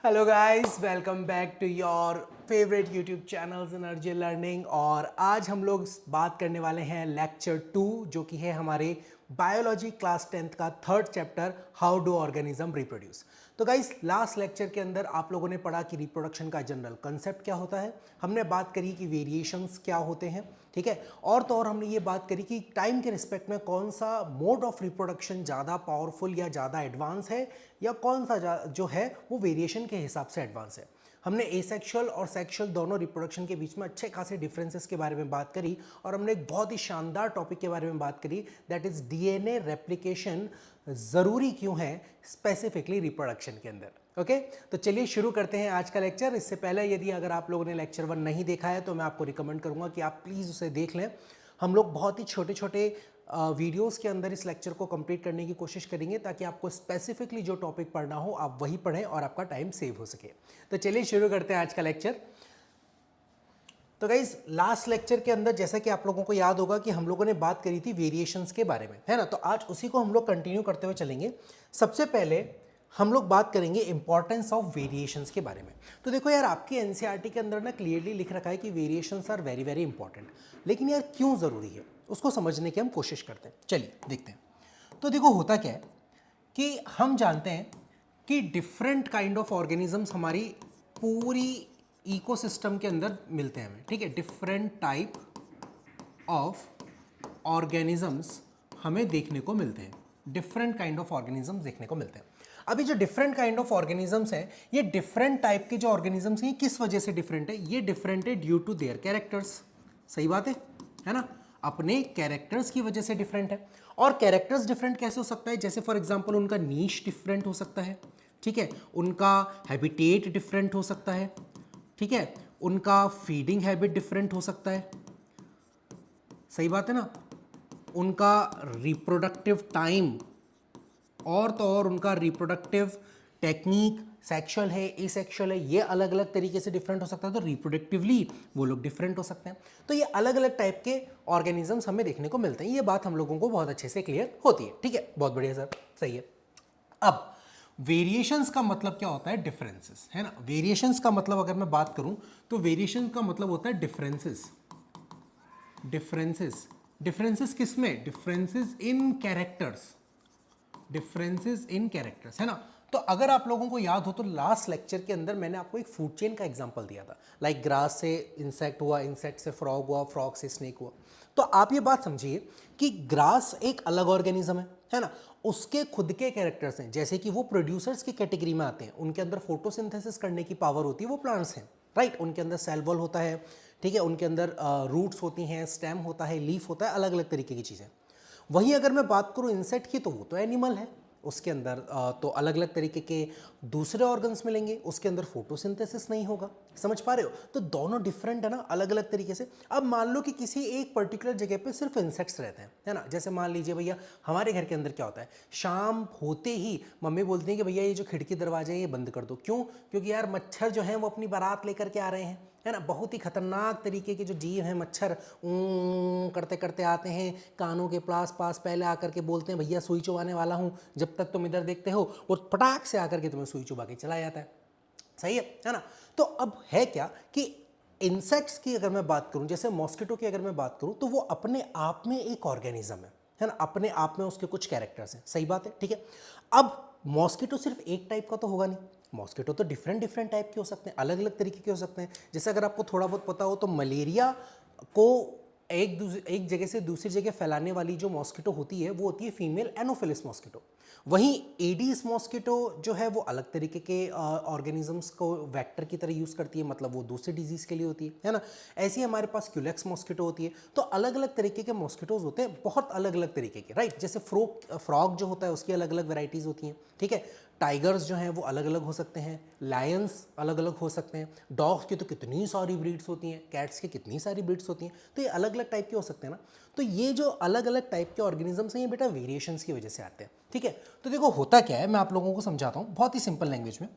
Hello guys, welcome back to your favourite YouTube channels energy learning. और आज हम लोग बात करने वाले हैं लेक्चर 2, जो कि है हमारे बायोलॉजी क्लास 10th का third chapter, how do organism reproduce. तो गाइस, लास्ट लेक्चर के अंदर आप लोगों ने पढ़ा कि रिप्रोडक्शन का जनरल कंसेप्ट क्या होता है, हमने बात करी कि वेरिएशंस क्या होते हैं, ठीक है। और तो और हमने ये बात करी कि टाइम के रिस्पेक्ट में कौन सा मोड ऑफ रिप्रोडक्शन ज़्यादा पावरफुल या ज़्यादा एडवांस है, या कौन सा जो है वो वेरिएशन के हिसाब से एडवांस है। हमने एसेक्सुअल और सेक्सुअल दोनों रिप्रोडक्शन के बीच में अच्छे खासे डिफरेंसेस के बारे में बात करी, और हमने एक बहुत ही शानदार टॉपिक के बारे में बात करी, दैट इज डीएनए रेप्लिकेशन ज़रूरी क्यों है स्पेसिफिकली रिप्रोडक्शन के अंदर। ओके, तो चलिए शुरू करते हैं आज का लेक्चर। इससे पहले यदि अगर आप लोगों ने लेक्चर 1 नहीं देखा है तो मैं आपको रिकमेंड करूंगा कि आप प्लीज़ उसे देख लें। हम लोग बहुत ही छोटे छोटे वीडियोस के अंदर इस लेक्चर को कंप्लीट करने की कोशिश करेंगे, ताकि आपको स्पेसिफिकली जो टॉपिक पढ़ना हो आप वही पढ़ें और आपका टाइम सेव हो सके। तो चलिए शुरू करते हैं आज का लेक्चर। तो गाइज, लास्ट लेक्चर के अंदर जैसा कि आप लोगों को याद होगा कि हम लोगों ने बात करी थी वेरिएशंस के बारे में, है ना। तो आज उसी को हम लोग कंटिन्यू करते हुए चलेंगे। सबसे पहले हम लोग बात करेंगे इंपॉर्टेंस ऑफ वेरिएशंस के बारे में। तो देखो यार, आपकी एनसीईआरटी के अंदर ना क्लियरली लिख रखा है कि variations are very very important, लेकिन यार क्यों ज़रूरी है उसको समझने की हम कोशिश करते हैं। चलिए देखते हैं। तो देखो, होता क्या है कि हम जानते हैं कि डिफरेंट काइंड ऑफ ऑर्गेनिजम्स हमारी पूरी इकोसिस्टम के अंदर मिलते हैं हमें, ठीक है। डिफरेंट टाइप ऑफ ऑर्गेनिजम्स हमें देखने को मिलते हैं, डिफरेंट काइंड ऑफ ऑर्गेनिजम्स देखने को मिलते हैं। अभी जो डिफरेंट काइंड ऑफ ऑर्गेनिजम्स हैं, ये डिफरेंट टाइप के जो ऑर्गेनिजम्स हैं, किस वजह से डिफरेंट है? ये डिफरेंट है ड्यू टू देयर कैरेक्टर्स। सही बात है ना। अपने कैरेक्टर्स की वजह से डिफरेंट है। और कैरेक्टर्स डिफरेंट कैसे हो सकता है? जैसे फॉर एग्जांपल उनका नीश डिफरेंट हो सकता है, ठीक है। उनका हैबिटेट डिफरेंट हो सकता है, ठीक है। उनका फीडिंग हैबिट डिफरेंट हो सकता है। सही बात है ना। उनका रिप्रोडक्टिव टाइम और तो और उनका रिप्रोडक्टिव टेक्निक, सेक्सुअल है, एसेक्सुअल है, ये अलग अलग तरीके से डिफरेंट हो सकता है। तो रिप्रोडक्टिवली वो लोग डिफरेंट हो सकते हैं। तो ये अलग अलग टाइप के ऑर्गेनिजम्स हमें देखने को मिलते हैं। ये बात हम लोगों को बहुत अच्छे से क्लियर होती है, ठीक है। बहुत बढ़िया सर, सही है। अब वेरिएशंस का मतलब क्या होता है? डिफरेंसेस, है ना। वेरिएशंस का मतलब अगर मैं बात करूं तो वेरिएशन का मतलब होता है डिफरेंसेस। डिफरेंसेस डिफरेंसेस किस में? Differences in characters, differences in characters, है ना। तो अगर आप लोगों को याद हो तो लास्ट लेक्चर के अंदर मैंने आपको एक फूड चेन का एग्जांपल दिया था। लाइक ग्रास से इंसेक्ट हुआ, इंसेक्ट से फ्रॉग हुआ, फ्रॉग से स्नेक हुआ। तो आप ये बात समझिए कि ग्रास एक अलग ऑर्गेनिज्म है ना। उसके खुद के कैरेक्टर्स हैं, जैसे कि वो प्रोड्यूसर्स की कैटेगरी में आते हैं। उनके अंदर फोटोसिंथेसिस करने की पावर होती है, वो प्लांट्स हैं, राइट। उनके अंदर सेल वॉल होता है, ठीक है। उनके अंदर रूट्स होती हैं, स्टेम होता है, लीफ होता है, अलग अलग तरीके की चीज़ें। वहीं अगर मैं बात करूं इंसेक्ट की, तो वो तो एनिमल है। उसके अंदर तो अलग अलग तरीके के दूसरे ऑर्गन्स मिलेंगे, उसके अंदर फोटोसिंथेसिस नहीं होगा। समझ पा रहे हो? तो दोनों डिफरेंट है ना, अलग अलग तरीके से। अब मान लो कि किसी एक पर्टिकुलर जगह पे सिर्फ इंसेक्ट्स रहते हैं, है ना। जैसे मान लीजिए भैया, हमारे घर के अंदर क्या होता है, शाम होते ही मम्मी बोलती है कि भैया ये जो खिड़की दरवाजे हैं ये बंद कर दो। क्यों? क्योंकि यार मच्छर जो हैं वो अपनी बारात लेकर के आ रहे हैं, है ना। बहुत ही खतरनाक तरीके के जो जीव हैं मच्छर, करते करते आते हैं कानों के पास पास, पहले आकर के बोलते हैं भैया सुई चुबाने वाला हूँ। जब तक तुम इधर देखते हो वो पटाख से आकर के तुम्हें सुई चुबा के चला जाता है। सही है ना। तो अब है क्या कि इंसेक्ट्स की अगर मैं बात करूं, जैसे मॉस्किटो की अगर मैं बात करूं, तो वो अपने आप में एक ऑर्गेनिज्म है ना। अपने आप में उसके कुछ कैरेक्टर्स हैं। सही बात है, ठीक है। अब मॉस्किटो सिर्फ एक टाइप का तो होगा नहीं, मॉस्किटो तो डिफरेंट डिफरेंट टाइप के हो सकते हैं, अलग अलग तरीके के हो सकते हैं। जैसे अगर आपको थोड़ा बहुत पता हो तो मलेरिया को एक जगह से दूसरी जगह फैलाने वाली जो मॉस्किटो होती है वो होती है फीमेल एनोफिलिस मॉस्किटो। वहीं एडीज मॉस्किटो जो है वो अलग तरीके के ऑर्गेनिजम्स को वेक्टर की तरह यूज़ करती है, मतलब वो दूसरे डिजीज के लिए होती है ना। ऐसे ही हमारे पास क्यूलेक्स मॉस्किटो होती है। तो अलग अलग तरीके के मॉस्किटोज होते हैं, बहुत अलग अलग तरीके के, राइट। जैसे फ्रॉग जो होता है उसकी अलग अलग वेराइटीज़ होती हैं, ठीक है। टाइगर्स जो हैं वो अलग अलग हो सकते हैं, लायंस अलग अलग हो सकते हैं, डॉग्स की तो कितनी सारी ब्रीड्स होती हैं, कैट्स की कितनी सारी ब्रीड्स होती हैं। तो ये अलग अलग टाइप के हो सकते हैं ना। तो ये जो अलग अलग टाइप के ऑर्गेनिजम्स हैं ये बेटा वेरिएशंस की वजह से आते हैं, ठीक है। तो देखो होता क्या है, मैं आप लोगों को समझाता हूँ बहुत ही सिंपल लैंग्वेज में।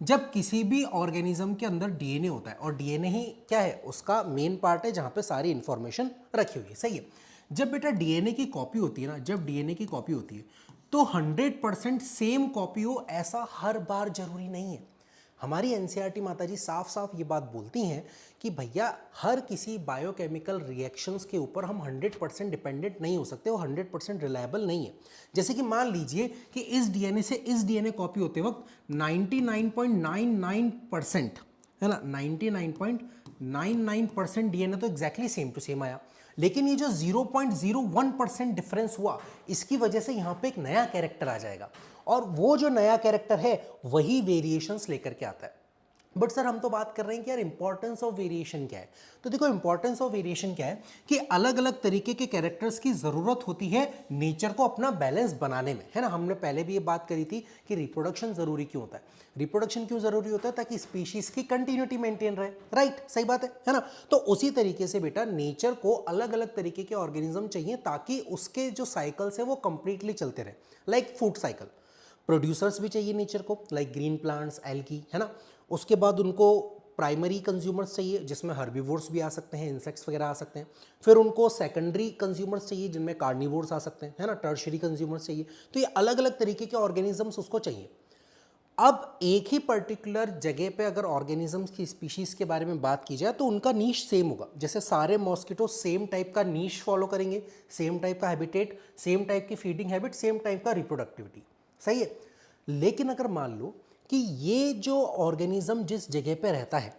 जब किसी भी ऑर्गेनिज्म के अंदर डीएनए होता है, और डीएनए ही क्या है, उसका मेन पार्ट है जहाँ पे सारी इंफॉर्मेशन रखी हुई है, सही है। जब बेटा डीएनए की कॉपी होती है ना, जब डीएनए की कॉपी होती है तो 100% सेम कॉपी हो ऐसा हर बार जरूरी नहीं है। हमारी एनसीईआरटी माताजी साफ साफ ये बात बोलती हैं कि भैया हर किसी बायोकेमिकल रिएक्शंस के ऊपर हम 100% डिपेंडेंट नहीं हो सकते, वो 100% रिलायबल नहीं है। जैसे कि मान लीजिए कि इस डीएनए से इस डीएनए कॉपी होते वक्त 99.99% है ना, 99.99% डीएनए तो एग्जैक्टली सेम टू सेम आया, लेकिन ये जो 0.01% डिफरेंस हुआ, इसकी वजह से यहाँ पे एक नया कैरेक्टर आ जाएगा, और वो जो नया कैरेक्टर है वही वेरिएशंस लेकर के आता है। बट सर हम तो बात कर रहे हैं कि यार इंपॉर्टेंस ऑफ वेरिएशन क्या है। तो देखो इंपॉर्टेंस ऑफ वेरिएशन क्या है कि अलग अलग तरीके के कैरेक्टर्स की ज़रूरत होती है नेचर को अपना बैलेंस बनाने में, है ना। हमने पहले भी ये बात करी थी कि रिप्रोडक्शन ज़रूरी क्यों होता है। रिप्रोडक्शन क्यों ज़रूरी होता है? ताकि स्पीशीज़ की कंटिन्यूटी मेंटेन रहे, राइट, सही बात है ना। तो उसी तरीके से बेटा नेचर को अलग अलग तरीके के ऑर्गेनिज्म चाहिए ताकि उसके जो साइकिल्स है वो कंप्लीटली चलते रहे। लाइक फूड साइकिल, प्रोड्यूसर्स भी चाहिए नेचर को, लाइक ग्रीन प्लांट्स, एल्गी, है ना। उसके बाद उनको प्राइमरी कंज्यूमर्स चाहिए जिसमें हर्बीवोर्स भी आ सकते हैं, इंसेक्ट्स वगैरह आ सकते हैं। फिर उनको सेकेंडरी कंज्यूमर्स चाहिए जिनमें कार्निवोर्स आ सकते हैं, है ना, टर्शियरी कंज्यूमर्स चाहिए। तो ये अलग अलग तरीके के ऑर्गेनिजम्स उसको चाहिए। अब एक ही पर्टिकुलर जगह पे अगर ऑर्गेनिजम्स की स्पीशीज़ के बारे में बात की जाए तो उनका नीश सेम होगा। जैसे सारे मॉस्किटो सेम टाइप का नीश फॉलो करेंगे, सेम टाइप का हैबिटेट, सेम टाइप की फीडिंग हैबिट, सेम टाइप का रिप्रोडक्टिविटी, सही है। लेकिन अगर मान लो कि ये जो ऑर्गेनिज्म जिस जगह पे रहता है,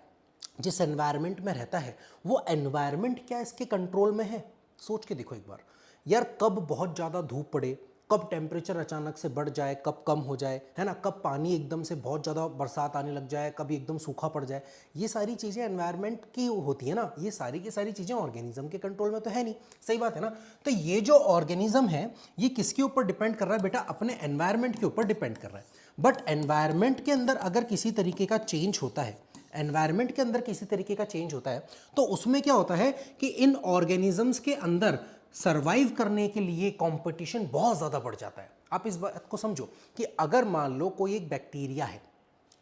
जिस एनवायरनमेंट में रहता है, वो एनवायरनमेंट क्या इसके कंट्रोल में है? सोच के देखो एक बार यार, कब बहुत ज़्यादा धूप पड़े, कब टेम्परेचर अचानक से बढ़ जाए, कब कम हो जाए, है ना, कब पानी एकदम से बहुत ज़्यादा बरसात आने लग जाए, कभी एकदम सूखा पड़ जाए, ये सारी चीज़ें एनवायरनमेंट की होती है ना। ये सारी की सारी चीज़ें ऑर्गेनिज्म के कंट्रोल में तो है नहीं, सही बात है ना। तो ये जो ऑर्गेनिज्म है ये किसके ऊपर डिपेंड कर रहा है बेटा? अपने एनवायरनमेंट के ऊपर डिपेंड कर रहा है। बट एनवायरनमेंट के अंदर अगर किसी तरीके का चेंज होता है, एनवायरनमेंट के अंदर किसी तरीके का चेंज होता है, तो उसमें क्या होता है कि इन ऑर्गेनिजम्स के अंदर सरवाइव करने के लिए कंपटीशन बहुत ज़्यादा बढ़ जाता है। आप इस बात को समझो कि अगर मान लो कोई एक बैक्टीरिया है,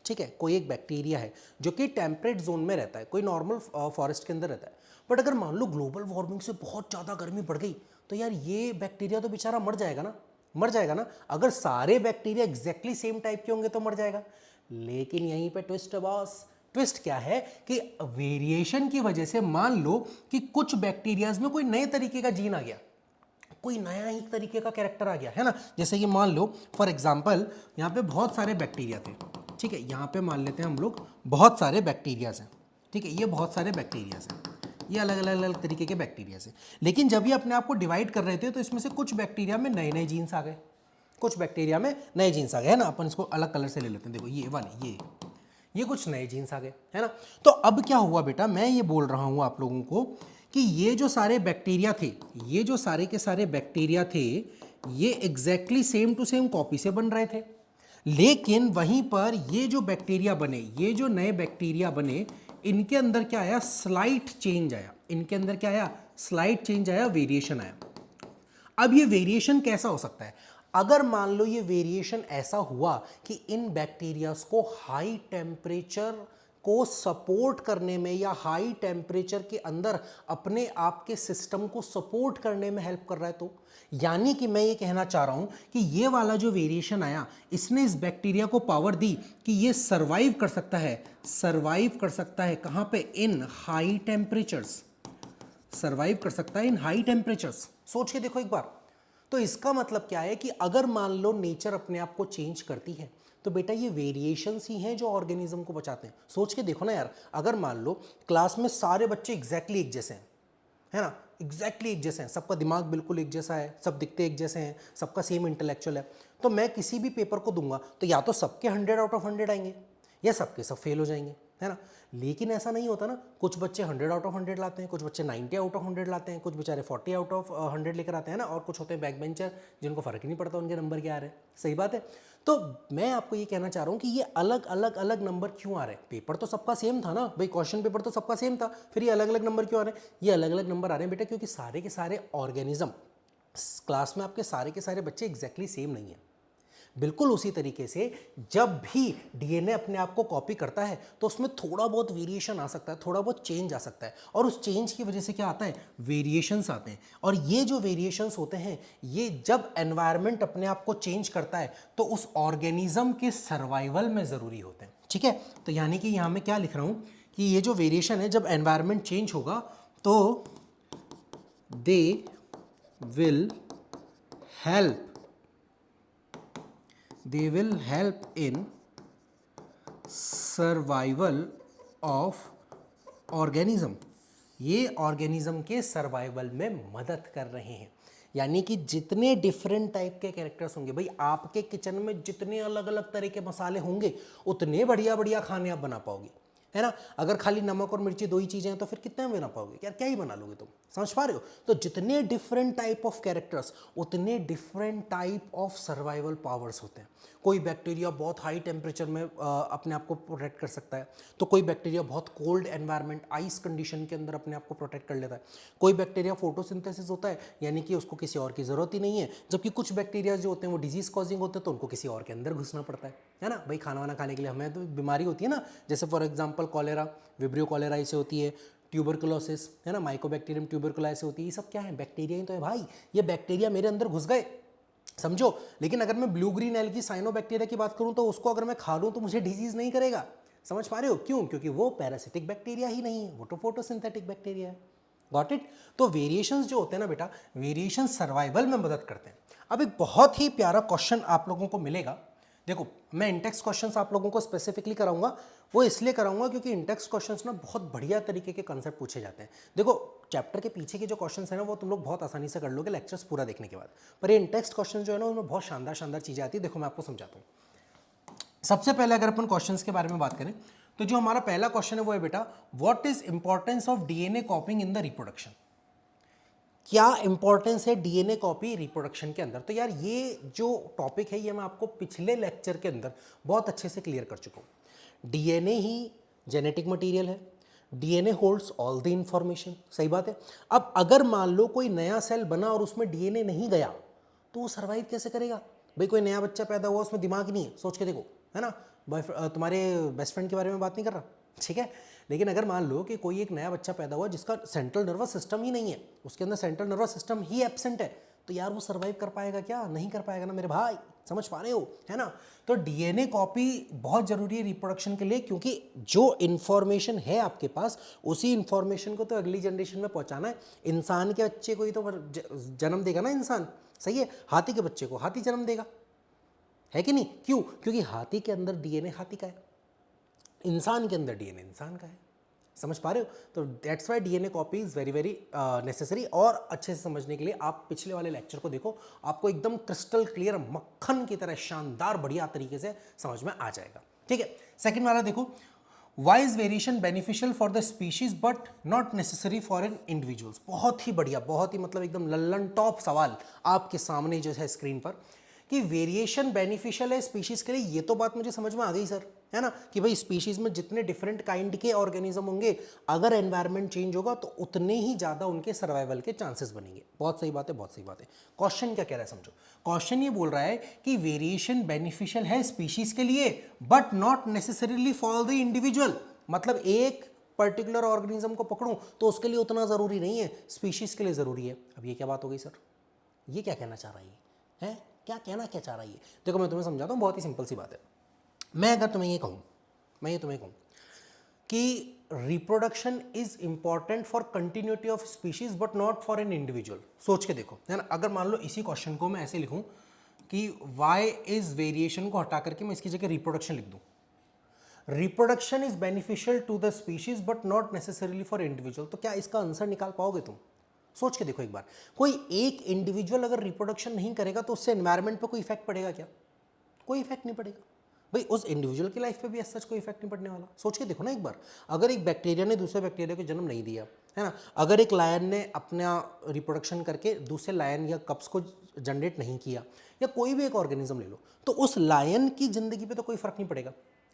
ठीक है, कोई एक बैक्टीरिया है जो कि टेम्परेट जोन में रहता है, कोई नॉर्मल फॉरेस्ट के अंदर रहता है, बट अगर मान लो ग्लोबल वार्मिंग से बहुत ज़्यादा गर्मी बढ़ गई तो यार ये बैक्टीरिया तो बेचारा मर जाएगा ना, मर जाएगा ना। अगर सारे बैक्टीरिया एग्जैक्टली सेम टाइप के होंगे तो मर जाएगा। लेकिन यहीं पे ट्विस्ट है बॉस। ट्विस्ट क्या है कि वेरिएशन की वजह से मान लो कि कुछ बैक्टीरियाज में कोई नए तरीके का जीन आ गया, कोई नया ही तरीके का कैरेक्टर आ गया, है ना। जैसे कि मान लो फॉर एग्जांपल यहाँ पे बहुत सारे बैक्टीरिया थे, ठीक है, यहाँ पे मान लेते हैं हम लोग बहुत सारे बैक्टीरियाज हैं, ठीक है, ये बहुत सारे बैक्टीरियाज हैं, ये अलग अलग अलग तरीके के बैक्टीरियाज हैं। लेकिन जब ये अपने आप को डिवाइड कर रहे थे तो इसमें से कुछ बैक्टीरिया में नए नए जीन्स आ गए, कुछ बैक्टीरिया में नए जीन्स आ गए, है ना। अपन इसको अलग कलर से ले लेते हैं, देखो ये वाले, ये कुछ नए जीन्स आ गए, है ना। तो अब क्या हुआ बेटा, मैं ये बोल रहा हूँ आप लोगों को कि ये जो सारे बैक्टीरिया थे, ये जो सारे के सारे बैक्टीरिया थे, ये exactly same to same copy से बन रहे थे। लेकिन वहीं पर ये जो बैक्टीरिया बने, ये जो नए बैक्टीरिया बने, इनके अंदर क्या आया? स्लाइट चेंज आया। इनके अंदर क्या आया? स्लाइट चेंज आया, वेरिएशन आया। अब ये वेरिएशन कैसा हो सकता है? अगर मान लो ये वेरिएशन ऐसा हुआ कि इन बैक्टीरियाज को हाई टेम्परेचर को सपोर्ट करने में या हाई टेम्परेचर के अंदर अपने आप के सिस्टम को सपोर्ट करने में हेल्प कर रहा है, तो यानी कि मैं ये कहना चाह रहा हूं कि ये वाला जो वेरिएशन आया, इसने इस बैक्टीरिया को पावर दी कि ये सर्वाइव कर सकता है। सर्वाइव कर सकता है कहां पे? इन हाई टेम्परेचर्स। सर्वाइव कर सकता है इन हाई टेम्परेचर्स। सोच के देखो एक बार। तो इसका मतलब क्या है कि अगर मान लो नेचर अपने आप को चेंज करती है तो बेटा ये वेरिएशंस ही हैं जो ऑर्गेनिज्म को बचाते हैं। सोच के देखो ना यार, अगर मान लो क्लास में सारे बच्चे एग्जैक्टली एक जैसे हैं, है ना, एग्जैक्टली एक जैसे हैं, सबका दिमाग बिल्कुल एक जैसा है, सब दिखते एक जैसे हैं, सबका सेम इंटेलेक्चुअल है, तो मैं किसी भी पेपर को दूंगा तो या तो सबके 100 आउट ऑफ 100 आएंगे या सबके सब फेल हो जाएंगे, है ना। लेकिन ऐसा नहीं होता ना, कुछ बच्चे 100 आउट ऑफ 100 लाते हैं, कुछ बच्चे 90 आउट ऑफ 100 लाते हैं, कुछ बेचारे 40 आउट ऑफ 100 लेकर आते हैं ना, और कुछ होते हैं बैक बेंचर जिनको फर्क ही नहीं पड़ता उनके नंबर क्या आ रहे हैं, सही बात है। तो मैं आपको ये कहना चाह रहा हूँ कि ये अलग अलग अलग नंबर क्यों आ रहे हैं? पेपर तो सबका सेम था ना भाई, क्वेश्चन पेपर तो सबका सेम था, फिर ये अलग अलग नंबर क्यों आ रहे हैं? ये अलग अलग नंबर आ रहे हैं बेटा क्योंकि सारे के सारे ऑर्गेनिज्म क्लास में आपके सारे के सारे बच्चे एग्जैक्टली सेम नहीं है। बिल्कुल उसी तरीके से जब भी डीएनए अपने आप को कॉपी करता है तो उसमें थोड़ा बहुत वेरिएशन आ सकता है, थोड़ा बहुत चेंज आ सकता है, और उस चेंज की वजह से क्या आता है, वेरिएशंस आते हैं। और ये जो वेरिएशंस होते हैं, ये जब एनवायरनमेंट अपने आप को चेंज करता है तो उस ऑर्गेनिज्म के सर्वाइवल में ज़रूरी होते हैं। ठीक है, तो यानी कि यहाँ मैं क्या लिख रहा हूँ कि ये जो वेरिएशन है, जब एनवायरनमेंट चेंज होगा तो they will help in survival of organism. ये ऑर्गेनिज्म के सर्वाइवल में मदद कर रहे हैं। यानी कि जितने डिफरेंट टाइप के कैरेक्टर्स होंगे, भाई आपके किचन में जितने अलग अलग तरह के मसाले होंगे उतने बढ़िया बढ़िया खाने आप बना पाओगे, है ना। अगर खाली नमक और मिर्ची दो ही चीज़ें हैं तो फिर कितने बना पाओगे यार, क्या ही बना लोगे तुम, समझ पा रहे हो। तो जितने डिफरेंट टाइप ऑफ कैरेक्टर्स उतने different type of survival powers होते हैं। कोई बैक्टीरिया बहुत हाई टेम्परेचर में अपने आप को प्रोटेक्ट कर सकता है, तो कोई बैक्टीरिया बहुत कोल्ड एनवायरनमेंट आइस कंडीशन के अंदर अपने आप को प्रोटेक्ट कर लेता है। कोई बैक्टीरिया फोटोसिंथेसिस होता है, यानी कि उसको किसी और की ज़रूरत ही नहीं है। जबकि कुछ बैक्टीरिया जो होते हैं वो डिजीज़ कॉजिंग होते हैं, तो उनको किसी और के अंदर घुसना पड़ता है ना। भाई खाना वाना खाने के लिए हमें तो बीमारी होती है ना, जैसे for example cholera, vibrio cholera इसे होती है, ट्यूबरकुलोसिस है ना, माइकोबैक्टीरियम ट्यूबरकुलाई से होती है। ये सब क्या है, बैक्टीरिया ही तो है भाई। ये बैक्टीरिया मेरे अंदर घुस गए, समझो। लेकिन अगर मैं ब्लू ग्रीन एल्गी साइनोबैक्टीरिया की बात करूं तो उसको अगर मैं खा लूं तो मुझे डिजीज नहीं करेगा, समझ पा रहे हो। क्यों? क्योंकि वो पैरासिटिक बैक्टीरिया ही नहीं है, वो तो फोटोसिंथेटिक बैक्टीरिया है। Got it. तो वेरिएशंस जो होते हैं ना बेटा, वेरिएशन सर्वाइवल में मदद करते हैं। अब एक बहुत ही प्यारा क्वेश्चन आप लोगों को मिलेगा। देखो, मैं इंटेक्स क्वेश्चंस आप लोगों को स्पेसिफिकली कराऊंगा, वो इसलिए कराऊंगा क्योंकि इंटेक्स क्वेश्चंस ना बहुत बढ़िया तरीके के कंसेप्ट पूछे जाते हैं। देखो, चैप्टर के पीछे के जो क्वेश्चंस हैं ना वो तुम लोग बहुत आसानी से कर लोगे लेक्चर्स पूरा देखने के बाद, पर ये इंटेक्स क्वेश्चन जो है ना उसमें बहुत शानदार शानदार चीज़ें आती है। देखो मैं आपको समझाता हूँ। सबसे पहले अगर अपन क्वेश्चंस के बारे में बात करें तो जो हमारा पहला क्वेश्चन है वो है बेटा, what is importance of DNA कॉपिंग in the reproduction. क्या इंपॉर्टेंस है डीएनए कॉपी रिप्रोडक्शन के अंदर। तो यार ये जो टॉपिक है ये मैं आपको पिछले लेक्चर के अंदर बहुत अच्छे से क्लियर कर चुका हूँ। डीएनए ही जेनेटिक मटेरियल है, DNA holds all the information, सही बात है। अब अगर मान लो कोई नया सेल बना और उसमें डीएनए नहीं गया तो वो सर्वाइव कैसे करेगा। भाई कोई नया बच्चा पैदा हुआ उसमें दिमाग नहीं है, सोच के देखो, है ना। तुम्हारे बेस्ट फ्रेंड के बारे में बात नहीं कर रहा, ठीक है। लेकिन अगर मान लो कि कोई एक नया बच्चा पैदा हुआ जिसका सेंट्रल नर्वस सिस्टम ही नहीं है, उसके अंदर सेंट्रल नर्वस सिस्टम ही एब्सेंट है, तो यार वो सर्वाइव कर पाएगा क्या? नहीं कर पाएगा ना मेरे भाई, समझ पा रहे हो, है ना। तो डीएनए कॉपी बहुत जरूरी है रिप्रोडक्शन के लिए, क्योंकि जो इन्फॉर्मेशन है आपके पास उसी इन्फॉर्मेशन को तो अगली जनरेशन में पहुंचाना है। इंसान के बच्चे को ही तो जन्म देगा ना इंसान, सही है। हाथी के बच्चे को हाथी जन्म देगा, है कि नहीं? क्यों? क्योंकि हाथी के अंदर डीएनए हाथी का है, इंसान के अंदर डीएनए इंसान का है, समझ पा रहे हो। तो that's why DNA copy is very very necessary. और अच्छे से समझने के लिए आप पिछले वाले लेक्चर को देखो, आपको एकदम क्रिस्टल क्लियर मक्खन की तरह शानदार बढ़िया तरीके से समझ में आ जाएगा, ठीक है। सेकंड वाला देखो, why is variation beneficial for the species but not necessary for an individuals. बहुत ही बढ़िया, बहुत ही मतलब एकदम लल्लन टॉप सवाल आपके सामने जो है स्क्रीन पर, कि वेरिएशन बेनिफिशियल है स्पीशीज के लिए। ये तो बात मुझे समझ में आ गई सर, है ना, कि भाई स्पीशीज में जितने डिफरेंट काइंड के ऑर्गेनिज्म होंगे, अगर एनवायरनमेंट चेंज होगा तो उतने ही ज्यादा उनके सर्वाइवल के चांसेस बनेंगे। बहुत सही बात है, बहुत सही बात है। क्वेश्चन क्या कह रहा है समझो। क्वेश्चन ये बोल रहा है कि वेरिएशन बेनिफिशियल है स्पीशीज के लिए but not necessarily for the individual. मतलब एक पर्टिकुलर ऑर्गेनिज्म को पकड़ूं तो उसके लिए उतना जरूरी नहीं है, स्पीशीज के लिए जरूरी है। अब ये क्या बात हो गई सर, ये क्या कहना चाह रहा है? क्या कहना क्या चाह रहा है? देखो मैं तुम्हें समझाता हूँ, बहुत ही सिंपल सी बात है। मैं अगर तुम्हें ये कहूँ, कि reproduction is important for continuity of species but not for an individual, सोच के देखो, है ना। अगर मान लो इसी क्वेश्चन को मैं ऐसे लिखूं कि वाई इज वेरिएशन को हटा करके मैं इसकी जगह रिप्रोडक्शन लिख दूं, reproduction is beneficial to the species but not necessarily for individual, तो क्या इसका आंसर निकाल पाओगे तुम? सोच के देखो एक बार। कोई एक इंडिविजुअल अगर रिप्रोडक्शन नहीं करेगा तो उससे एनवायरनमेंट पे कोई इफेक्ट पड़ेगा क्या? कोई इफेक्ट नहीं पड़ेगा भाई, उस इंडिविजुअल की लाइफ पे भी ऐसा कोई इफेक्ट नहीं पड़ने वाला। सोच के देखो ना एक बार, अगर एक बैक्टीरिया ने दूसरे बैक्टीरिया को जन्म नहीं दिया, है ना, अगर एक लायन ने अपना रिप्रोडक्शन करके दूसरे लायन या कप्स को जनरेट नहीं किया, या कोई भी एक ऑर्गेनिज्म ले लो, तो उस लायन की जिंदगी पे तो कोई फर्क नहीं पड़ेगा,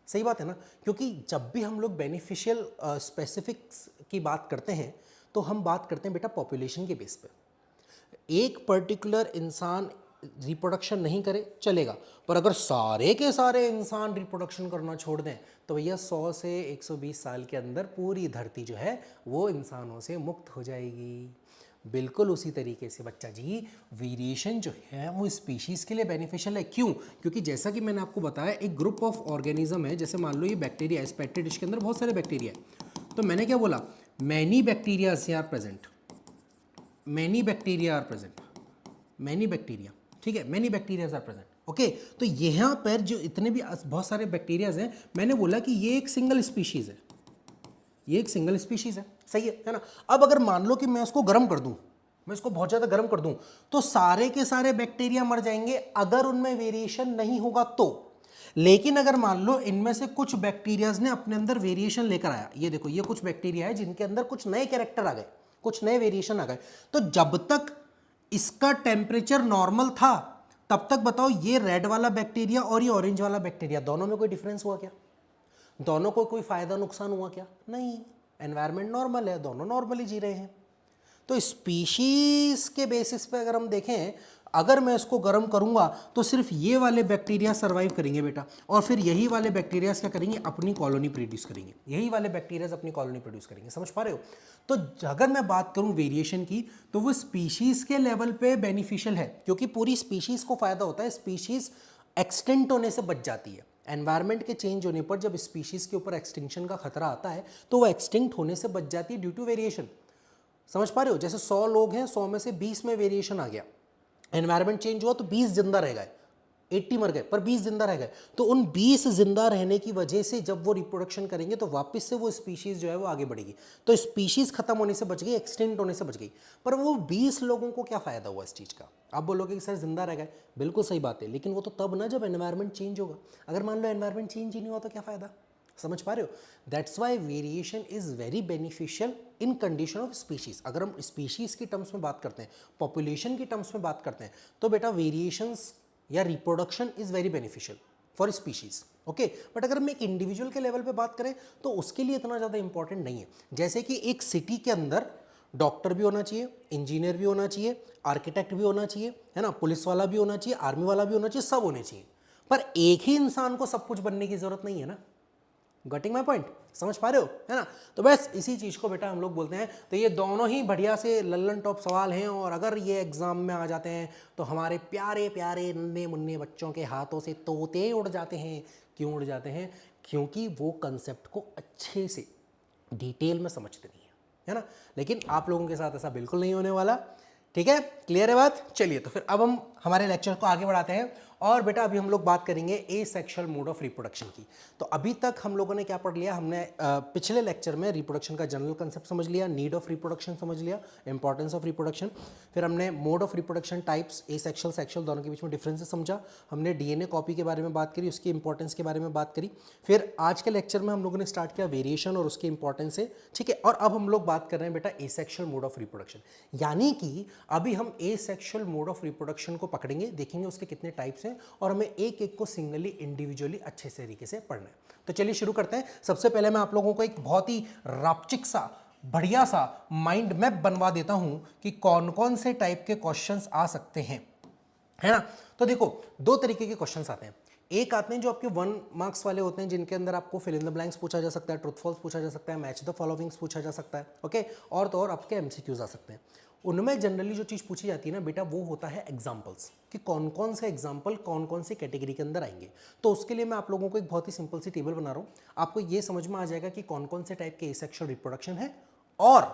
सही बात है ना। क्योंकि जब भी हम लोग बेनिफिशियल स्पेसिफिक्स की बात करते हैं तो हम बात करते हैं बेटा पॉपुलेशन के बेस पे। एक पर्टिकुलर इंसान रिप्रोडक्शन नहीं करे चलेगा, पर अगर सारे के सारे इंसान रिप्रोडक्शन करना छोड़ दें तो भैया 100 से 120 साल के अंदर पूरी धरती जो है वो इंसानों से मुक्त हो जाएगी। बिल्कुल उसी तरीके से बच्चा जी वेरिएशन जो है वो स्पीशीज़ के लिए बेनिफिशियल है। क्यों? क्योंकि जैसा कि मैंने आपको बताया एक ग्रुप ऑफ ऑर्गेनिज्म है, जैसे मान लो ये बैक्टीरिया, इस पेट्री डिश के अंदर बहुत सारे बैक्टीरिया है, तो मैंने क्या बोला, many bacterias are present, many bacteria are present, many bacteria, ठीक है, many bacterias are present. Okay, तो यहाँ पर जो इतने भी बहुत सारे बैक्टीरियाज हैं, मैंने बोला कि ये एक सिंगल स्पीशीज़ है, ये एक सिंगल स्पीशीज़ है, सही है ना। अब अगर मान लो कि मैं उसको गर्म कर दूं, मैं इसको बहुत ज़्यादा गर्म कर दूं, तो सारे के सारे बैक्टीरिया मर जाएंगे अगर उनमें वेरिएशन नहीं होगा तो। लेकिन अगर मान लो इनमें से कुछ बैक्टीरियाज ने अपने अंदर वेरिएशन लेकर आया, ये देखो ये कुछ बैक्टीरिया है जिनके अंदर कुछ नए कैरेक्टर आ गए, कुछ नए वेरिएशन आ गए, तो जब तक इसका टेम्परेचर नॉर्मल था तब तक बताओ ये रेड वाला बैक्टीरिया और ये ऑरेंज वाला बैक्टीरिया दोनों में कोई डिफरेंस हुआ क्या? दोनों को कोई फायदा नुकसान हुआ क्या? नहीं, एनवायरनमेंट नॉर्मल है, दोनों नॉर्मली जी रहे हैं। तो स्पीशीज के बेसिस पे अगर हम देखें, अगर मैं इसको गर्म करूंगा तो सिर्फ ये वाले बैक्टीरिया सर्वाइव करेंगे बेटा, और फिर यही वाले बैक्टीरिया क्या करेंगे, अपनी कॉलोनी प्रोड्यूस करेंगे, यही वाले बैक्टीरिया अपनी कॉलोनी प्रोड्यूस करेंगे। समझ पा रहे हो? तो अगर मैं बात करूं वेरिएशन की, तो वो स्पीशीज के लेवल पे बेनिफिशियल है, क्योंकि पूरी स्पीशीज को फायदा होता है, स्पीशीज एक्सटेंट होने से बच जाती है। एनवायरनमेंट के चेंज होने पर जब स्पीशीज के ऊपर एक्सटिंक्शन का खतरा आता है तो वो एक्सटिंक्ट होने से बच जाती है ड्यू टू वेरिएशन। समझ पा रहे हो? जैसे 100 लोग हैं, 100 में से 20 में वेरिएशन आ गया, एनवायरनमेंट चेंज हुआ तो 20 जिंदा रह गए, 80 मर गए पर 20 जिंदा रह गए, तो उन 20 जिंदा रहने की वजह से जब वो रिप्रोडक्शन करेंगे तो वापस से वो स्पीशीज जो है वो आगे बढ़ेगी। तो स्पीशीज खत्म होने से बच गई, एक्सटेंट होने से बच गई, पर वो 20 लोगों को क्या फायदा हुआ इस चीज़ का? आप बोलोगे कि सर जिंदा रह गए, बिल्कुल सही बात है, लेकिन वो तो तब ना जब एनवायरनमेंट चेंज होगा। अगर मान लो एनवायरनमेंट चेंज ही नहीं हुआ तो क्या फायदा? समझ पा रहे हो? That's why variation is very beneficial in condition of species. अगर हम स्पीशीज की टर्म्स में बात करते हैं, पॉपुलेशन की टर्म्स में बात करते हैं, तो बेटा वेरिएशंस या reproduction is very beneficial for species. Okay, but अगर हम एक इंडिविजुअल के लेवल पे बात करें तो उसके लिए इतना ज़्यादा इंपॉर्टेंट नहीं है। जैसे कि एक सिटी के अंदर डॉक्टर भी होना चाहिए, इंजीनियर भी होना चाहिए, आर्किटेक्ट भी होना चाहिए, है ना, पुलिस वाला भी होना चाहिए, आर्मी वाला भी होना चाहिए, सब होने चाहिए, पर एक ही इंसान को सब कुछ बनने की जरूरत नहीं है ना। Getting my point? समझ पा रहे हो, है ना? तो बस इसी चीज़ को बेटा हम लोग बोलते हैं। तो ये दोनों ही बढ़िया से लल्लन टॉप सवाल हैं, और अगर ये एग्जाम में आ जाते हैं तो हमारे प्यारे प्यारे नन्हे मुन्ने बच्चों के हाथों से तोते उड़ जाते हैं। क्यों उड़ जाते हैं? क्योंकि वो कंसेप्ट को अच्छे से डिटेल में समझते नहीं है ना। लेकिन आप लोगों के साथ ऐसा बिल्कुल नहीं होने वाला, ठीक है? क्लियर है बात? चलिए, तो फिर अब हम हमारे लेक्चर को आगे बढ़ाते हैं, और बेटा अभी हम लोग बात करेंगे एसेक्सुअल मोड ऑफ रिप्रोडक्शन की। तो अभी तक हम लोगों ने क्या पढ़ लिया? हमने पिछले लेक्चर में रिप्रोडक्शन का जनरल कंसेप्ट समझ लिया, नीड ऑफ रिप्रोडक्शन समझ लिया, इंपॉर्टेंस ऑफ रिप्रोडक्शन, फिर हमने mode of reproduction types, asexual sexual दोनों के बीच में डिफरेंसेस समझा, हमने डीएनए कॉपी के बारे में बात करी, उसकी इंपॉर्टेंस के बारे में बात करी, फिर आज के लेक्चर में हम लोगों ने स्टार्ट किया वेरिएशन और उसकी इंपॉर्टेंस से, ठीक है? और अब हम लोग बात कर रहे हैं बेटा एसेक्सुअल मोड ऑफ रिप्रोडक्शन, यानी कि अभी हम एसेक्सुअल मोड ऑफ रिप्रोडक्शन को पकड़ेंगे, देखेंगे उसके कितने टाइप्स हैं, और हमें एक एक को सिंगली इंडिविजुअली अच्छे तरीके से पढ़ना है। तो चलिए शुरू करते हैं। सबसे पहले मैं आप लोगों को एक बहुत ही रापचिक सा बढ़िया सा माइंड मैप बनवा देता हूं कि कौन कौन से टाइप के क्वेश्चंस आ सकते हैं, है ना। तो देखो, दो तरीके के क्वेश्चंस आते हैं। एक आते हैं जो आपके 1 मार्क्स वाले होते हैं, जिनके अंदर आपको फिल इन द ब्लैंक्स पूछा जा सकता है, ट्रूथ फॉल्स पूछा जा सकता है, मैच द फॉलोइंग्स पूछा जा सकता है, ओके, और तो और आपके एमसीक्यूज आ सकते हैं। उनमें जनरली जो चीज़ पूछी जाती है ना बेटा, वो होता है एग्जाम्पल्स, कि कौन कौन से एग्जाम्पल कौन कौन सी कैटेगरी के अंदर आएंगे। तो उसके लिए मैं आप लोगों को एक बहुत ही सिंपल सी टेबल बना रहा हूँ, आपको ये समझ में आ जाएगा कि कौन कौन से टाइप के एसेक्सुअल रिप्रोडक्शन है और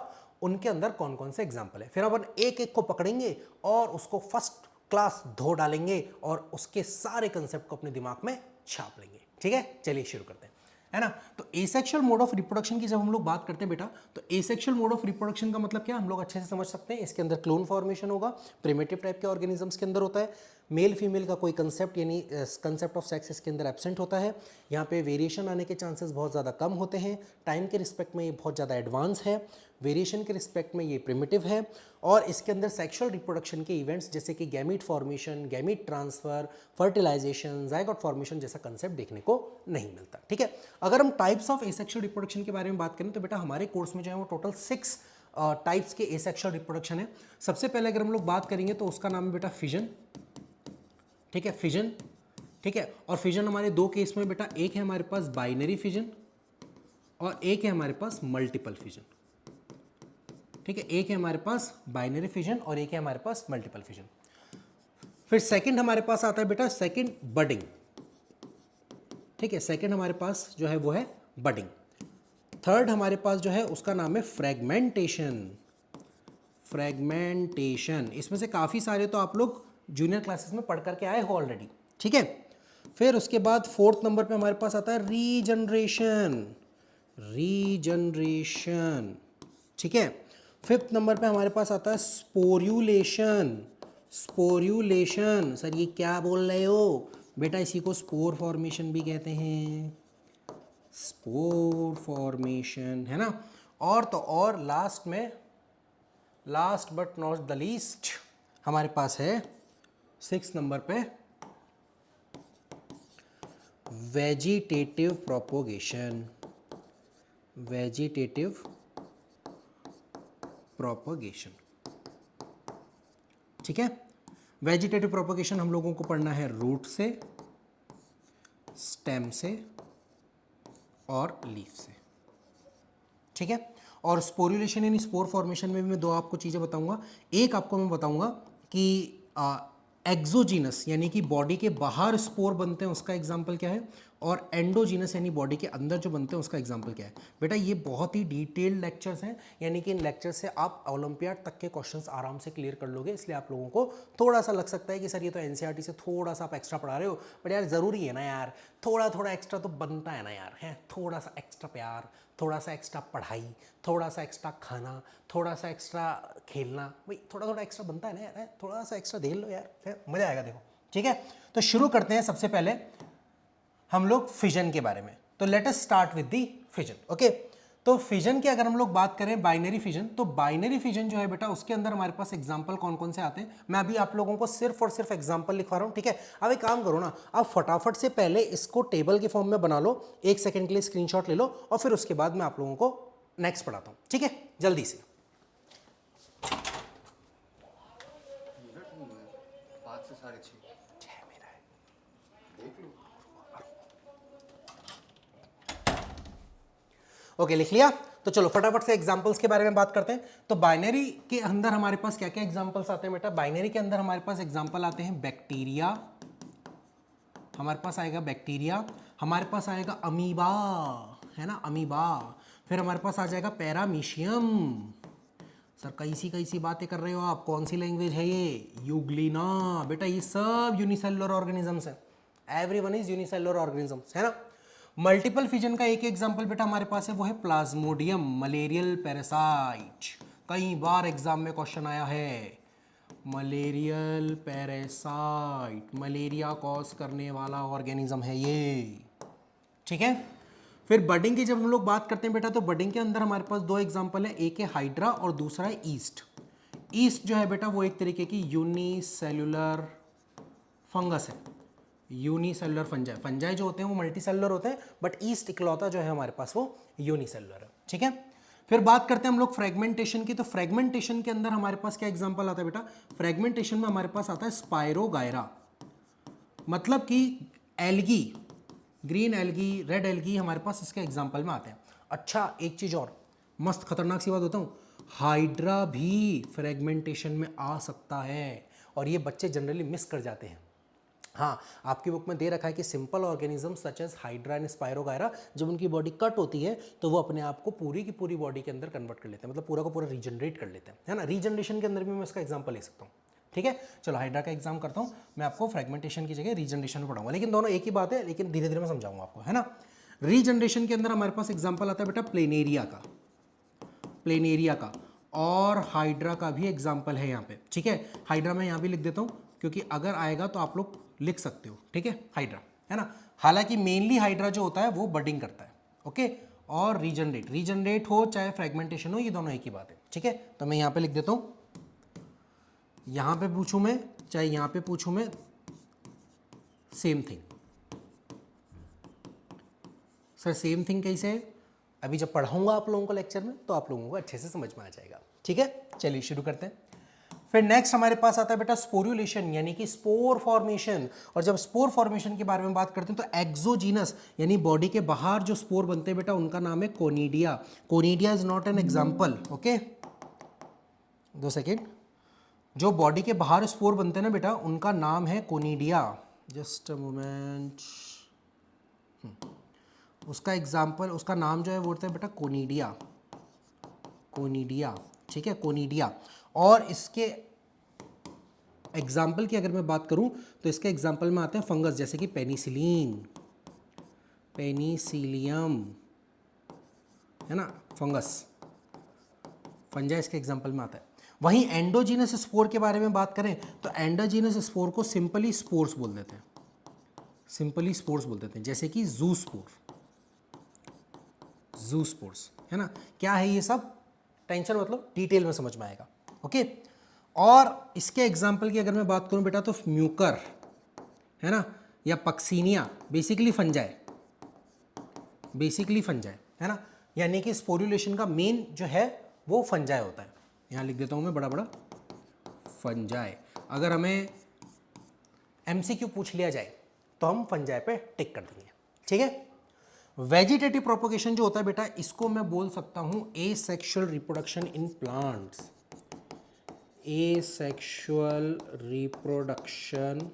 उनके अंदर कौन कौन से एग्जाम्पल है। फिर अपन एक एक को पकड़ेंगे और उसको फर्स्ट क्लास धो डालेंगे और उसके सारे कंसेप्ट को अपने दिमाग में छाप लेंगे, ठीक है? चलिए शुरू करते हैं, है ना। तो एसेक्सुअल मोड ऑफ रिप्रोडक्शन की जब हम लोग बात करते हैं बेटा, तो एसेक्सुअल मोड ऑफ रिप्रोडक्शन का मतलब क्या हम लोग अच्छे से समझ सकते हैं। इसके अंदर क्लोन फॉर्मेशन होगा, प्रिमिटिव टाइप के ऑर्गेनिजम्स के अंदर होता है, मेल फीमेल का कोई कंसेप्ट यानी कंसेप्ट ऑफ सेक्स इसके अंदर एब्सेंट होता है, यहाँ पे वेरिएशन आने के चांसेस बहुत ज़्यादा कम होते हैं, टाइम के रिस्पेक्ट में ये बहुत ज़्यादा एडवांस है, वेरिएशन के रिस्पेक्ट में ये प्रिमिटिव है, और इसके अंदर सेक्सुअल रिप्रोडक्शन के इवेंट्स जैसे कि gamete formation, gamete transfer, fertilisation, zygote formation जैसा कंसेप्ट देखने को नहीं मिलता, ठीक है। अगर हम टाइप्स ऑफ एसेक्सुअल रिप्रोडक्शन के बारे में बात करें तो बेटा हमारे कोर्स में जो है वो टोटल 6 टाइप्स के एसेक्सुअल रिप्रोडक्शन है। सबसे पहले अगर हम लोग बात करेंगे तो उसका नाम है बेटा फिजन, ठीक है, फिजन, ठीक है। और फिजन हमारे दो केस में बेटा, एक है हमारे पास बाइनरी फिजन और एक है हमारे पास मल्टीपल फिजन, ठीक है। एक है हमारे पास बाइनरी फिजन और एक है हमारे पास मल्टीपल फिजन। फिर सेकंड हमारे पास आता है बेटा सेकंड बडिंग, ठीक है। सेकंड हमारे पास जो है वो है बडिंग। थर्ड हमारे पास जो है उसका नाम है फ्रेगमेंटेशन। फ्रेगमेंटेशन, इसमें से काफ़ी सारे तो आप लोग जूनियर क्लासेस में पढ़ करके आए हो ऑलरेडी, ठीक है। फिर उसके बाद फोर्थ नंबर पे हमारे पास आता है रीजनरेशन। रीजनरेशन, ठीक है। फिफ्थ नंबर पे हमारे पास आता है स्पोर्यूलेशन। स्पोर्यूलेशन, सर ये क्या बोल रहे हो बेटा, इसी को स्पोर फॉर्मेशन भी कहते हैं, स्पोर फॉर्मेशन, है ना। और तो और लास्ट में, last but not the least, हमारे पास है 6 नंबर पे वेजिटेटिव प्रोपोगेशन। वेजिटेटिव प्रोपोगेशन, ठीक है। वेजिटेटिव प्रोपोगेशन हम लोगों को पढ़ना है रूट से, स्टेम से और लीफ से, ठीक है। और स्पोरुलेशन यानी स्पोर फॉर्मेशन में भी मैं दो आपको चीज़ें बताऊंगा। एक आपको मैं बताऊंगा कि एक्सोजीनस यानी कि बॉडी के बाहर स्पोर बनते हैं, उसका एग्जाम्पल क्या है, और एंडोजीनस यानी बॉडी के अंदर जो बनते हैं उसका एग्जाम्पल क्या है। बेटा ये बहुत ही डिटेल्ड लेक्चर्स हैं, यानी कि इन लेक्चर से आप ओलंपियाड तक के क्वेश्चंस आराम से क्लियर कर लोगे। इसलिए आप लोगों को थोड़ा सा लग सकता है कि सर ये तो एनसीईआरटी से थोड़ा सा आप एक्स्ट्रा पढ़ा रहे हो, बट यार ज़रूरी है ना यार, थोड़ा थोड़ा एक्स्ट्रा तो बनता है ना यार, है थोड़ा सा एक्स्ट्रा प्यार, थोड़ा सा एक्स्ट्रा पढ़ाई, थोड़ा सा एक्स्ट्रा खाना, थोड़ा सा एक्स्ट्रा खेलना, भाई थोड़ा थोड़ा एक्स्ट्रा बनता है ना यार, थोड़ा सा एक्स्ट्रा देख लो यार, फिर मज़ा आएगा। देखो ठीक है, तो शुरू करते हैं सबसे पहले हम लोग फिजन के बारे में। तो let us start with the fission, okay. तो फिजन की अगर हम लोग बात करें बाइनरी फिजन, तो बाइनरी फिजन जो है बेटा उसके अंदर हमारे पास एग्जांपल कौन कौन से आते हैं, मैं अभी आप लोगों को सिर्फ और सिर्फ एग्जांपल लिखवा रहा हूं, ठीक है। अब एक काम करो ना, आप फटाफट से पहले इसको टेबल के फॉर्म में बना लो, 1 सेकंड के लिए स्क्रीनशॉट ले लो, और फिर उसके बाद मैं आप लोगों को नेक्स्ट पढ़ाता हूं, ठीक है, जल्दी से। 5 से 6:30 देख लो। ओके, लिख लिया। तो चलो फटाफट से एग्जांपल्स के बारे में बात करते हैं। तो बाइनरी के अंदर हमारे पास क्या क्या एग्जांपल्स आते हैं बेटा, बाइनरी के अंदर हमारे पास एग्जांपल आते हैं बैक्टीरिया, हमारे पास आएगा बैक्टीरिया, हमारे पास आएगा अमीबा, है ना अमीबा, फिर हमारे पास आ जाएगा पैरामीशियम। सर कैसी कैसी बातें कर रहे हो आप, कौन सी लैंग्वेज है ये, यूग्लिना। बेटा ये सब यूनिसेलुलर ऑर्गेनिजम्स है, एवरीवन इज यूनिसेलुलर ऑर्गेनिजम्स, है ना। मल्टीपल फिजन का एक एग्जांपल बेटा हमारे पास है, वो है प्लाज्मोडियम मलेरियल पैरासाइट। कई बार एग्जाम में क्वेश्चन आया है, मलेरियल पैरासाइट, मलेरिया कॉज करने वाला ऑर्गेनिज्म है ये, ठीक है। फिर बडिंग की जब हम लोग बात करते हैं बेटा, तो बडिंग के अंदर हमारे पास दो एग्जांपल है, एक है हाइड्रा और दूसरा है ईस्ट। ईस्ट जो है बेटा वो एक तरीके की यूनिसेलुलर फंगस है, यूनिसेलुलर फंजाई। फंजाई जो होते हैं वो मल्टी सेलुलर होते हैं, बट ईस्ट इकलौता जो है हमारे पास वो यूनिसेलुलर है, ठीक है। फिर बात करते हैं हम लोग फ्रेगमेंटेशन की। तो फ्रेगमेंटेशन के अंदर हमारे पास क्या एग्जांपल आता है बेटा, फ्रेगमेंटेशन में हमारे पास आता है स्पाइरोगायरा, मतलब कि algae, green algae, red algae हमारे पास इसके एग्जांपल में आते हैं। अच्छा एक चीज़ और मस्त खतरनाक सी बात बताऊं, हाइड्रा भी फ्रेगमेंटेशन में आ सकता है, और ये बच्चे जनरली मिस कर जाते हैं। हाँ, आपकी बुक में दे रखा है कि simple organism such as hydra and spirogyra, जब उनकी बॉडी कट होती है तो वो अपने आप को पूरी की पूरी बॉडी के अंदर कन्वर्ट कर लेते हैं, मतलब पूरा का पूरा रीजनरेट कर लेते हैं, है ना। रीजनरेशन के अंदर भी मैं इसका एग्जांपल ले सकता हूँ, ठीक है। चलो हाइड्रा का एग्जाम करता हूँ, मैं आपको फ्रेगमेंटेशन की जगह रीजनरेशन में पढ़ाऊंगा, लेकिन दोनों एक ही बात है, लेकिन धीरे धीरे मैं समझाऊंगा आपको, है ना। रीजनरेशन के अंदर हमारे पास एग्जाम्पल आता है बेटा प्लेनेरिया का, प्लेनेरिया का, और हाइड्रा का भी एग्जाम्पल है यहाँ पे, ठीक है। हाइड्रा मैं यहाँ भी लिख देता हूँ, क्योंकि अगर आएगा तो आप लोग लिख सकते हो, ठीक है, हाइड्रा, है ना। हालांकि मेनली हाइड्रा जो होता है वो बडिंग करता है, ओके, और रीजनरेट, रीजनरेट हो चाहे फ्रेगमेंटेशन हो, ये दोनों एक ही बात है, ठीक है। तो मैं यहाँ पे लिख देता हूँ, यहाँ पे पूछूं मैं चाहे यहाँ पे पूछूं मैं, same thing. Sir same thing कैसे है, अभी जब पढ़ाऊंगा आप लोगों को लेक्चर में तो आप लोगों को अच्छे से समझ में आ जाएगा, ठीक है। चलिए शुरू करते हैं। फिर नेक्स्ट हमारे पास आता है बेटा स्पोरुलेशन यानी कि स्पोर फॉर्मेशन। और जब स्पोर फॉर्मेशन के बारे में बात करते हैं तो एक्सोजीनस यानी बॉडी के बाहर जो स्पोर बनते हैं बेटा उनका नाम है conidia. Conidia is not an example, okay 2 second. जो बॉडी के बाहर स्पोर बनते हैं ना बेटा उनका नाम है कोनिडिया। Just a moment. उसका एग्जाम्पल, उसका नाम जो है वो होता है बेटा कोनिडिया। कोनिडिया, ठीक है, कोनिडिया। और इसके एग्जाम्पल की अगर मैं बात करूं तो इसके एग्जाम्पल में आते हैं फंगस जैसे कि पेनिसिलिन, पेनिसिलियम, है ना, फंगस, फंजा इसके एग्जाम्पल में आता है। वहीं एंडोजीनस स्पोर के बारे में बात करें तो एंडोजीनस स्पोर को सिंपली स्पोर्स बोल देते हैं, सिंपली स्पोर्स बोल देते हैं, जैसे कि जूस्पोर, जूस्पोर्स, है ना। क्या है ये सब, टेंशन मतलब डिटेल में समझ में आएगा, ओके। और इसके एग्जाम्पल की अगर मैं बात करूं बेटा तो म्यूकर, है ना, या Puccinia, basically fungi, basically fungi, है ना। यानी कि स्पोरुलेशन का मेन जो है वो फंजाई होता है। यहाँ लिख देता हूं मैं बड़ा बड़ा, फंजाई। अगर हमें एमसीक्यू पूछ लिया जाए तो हम फंजाई पे टिक कर देंगे, ठीक है। वेजिटेटिव प्रोपोगेशन जो होता है बेटा इसको मैं बोल सकता हूं asexual reproduction in plants, asexual reproduction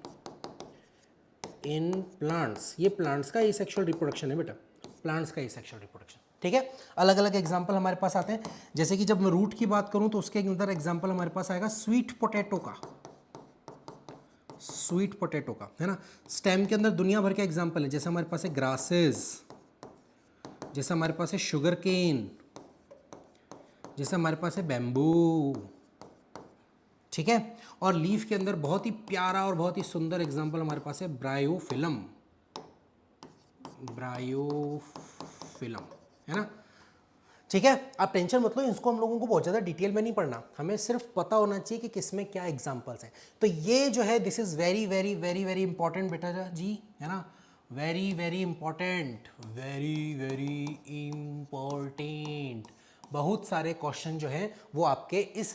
in plants. ये प्लांट्स का एसेक्सुअल रिप्रोडक्शन है बेटा, प्लांट्स का एसेक्सुअल रिप्रोडक्शन, ठीक है। अलग अलग एग्जांपल हमारे पास आते हैं, जैसे कि जब मैं रूट की बात करूं तो उसके अंदर एग्जांपल हमारे पास आएगा स्वीट पोटैटो का, स्वीट पोटैटो का, है ना। स्टेम के अंदर दुनिया भर के एग्जांपल है, जैसे हमारे पास है ग्रासेस, जैसे हमारे पास है शुगर केन, जैसे हमारे पास है बैम्बू, ठीक है। और लीफ के अंदर बहुत ही प्यारा और बहुत ही सुंदर एग्जांपल हमारे पास है ब्रायोफिलम, ब्रायोफिलम, है ना, ठीक है। आप टेंशन मत लो, इसको हम लोगों को बहुत ज़्यादा डिटेल में नहीं पढ़ना, हमें सिर्फ पता होना चाहिए कि किसमें क्या एग्जांपल्स हैं। तो ये जो है this is very very very very important बेटा जी, है ना, very very important, very very important. बहुत सारे क्वेश्चन जो हैं वो आपके इस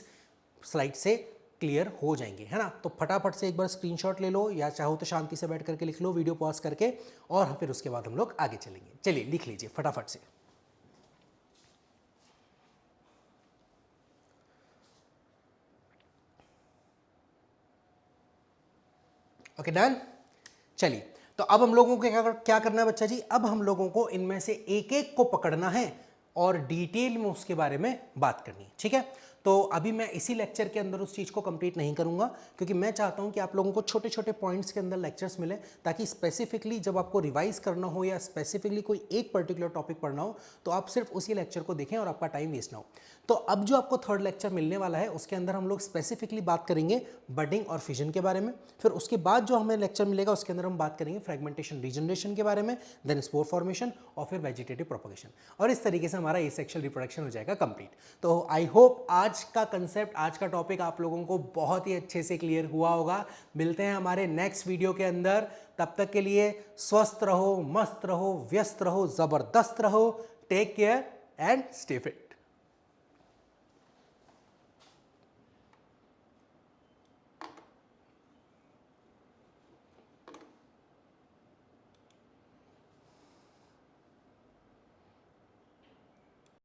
स्लाइड से क्लियर हो जाएंगे, है ना। तो फटाफट से एक बार स्क्रीनशॉट ले लो या चाहो तो शांति से बैठ करके लिख लो वीडियो पॉज करके, और फिर उसके बाद हम लोग आगे चलेंगे। चलिए लिख लीजिए फटाफट से। Okay done. चलिए तो अब हम लोगों को क्या करना है बच्चा जी, अब हम लोगों को इनमें से एक एक को पकड़ना है और डिटेल में उसके बारे में बात करनी है, ठीक है। तो अभी मैं इसी लेक्चर के अंदर उस चीज़ को कंप्लीट नहीं करूंगा, क्योंकि मैं चाहता हूं कि आप लोगों को छोटे छोटे पॉइंट्स के अंदर लेक्चर्स मिले, ताकि स्पेसिफिकली जब आपको रिवाइज करना हो या स्पेसिफिकली कोई एक पर्टिकुलर टॉपिक पढ़ना हो तो आप सिर्फ उसी लेक्चर को देखें और आपका टाइम वेस्ट ना हो। तो अब जो आपको थर्ड लेक्चर मिलने वाला है उसके अंदर हम लोग स्पेसिफिकली बात करेंगे बडिंग और फिजन के बारे में। फिर उसके बाद जो हमें लेक्चर मिलेगा उसके अंदर हम बात करेंगे फ्रेगमेंटेशन रीजनरेशन के बारे में, देन स्पोर फॉर्मेशन और फिर वेजिटेटिव प्रोपगेशन। और इस तरीके से हमारा एसेक्सुअल रिप्रोडक्शन हो जाएगा कंप्लीट। तो आई होप आज का कंसेप्ट, आज का टॉपिक आप लोगों को बहुत ही अच्छे से क्लियर हुआ होगा। मिलते हैं हमारे नेक्स्ट वीडियो के अंदर, तब तक के लिए स्वस्थ रहो, मस्त रहो, व्यस्त रहो, जबरदस्त रहो। Take care and stay fit.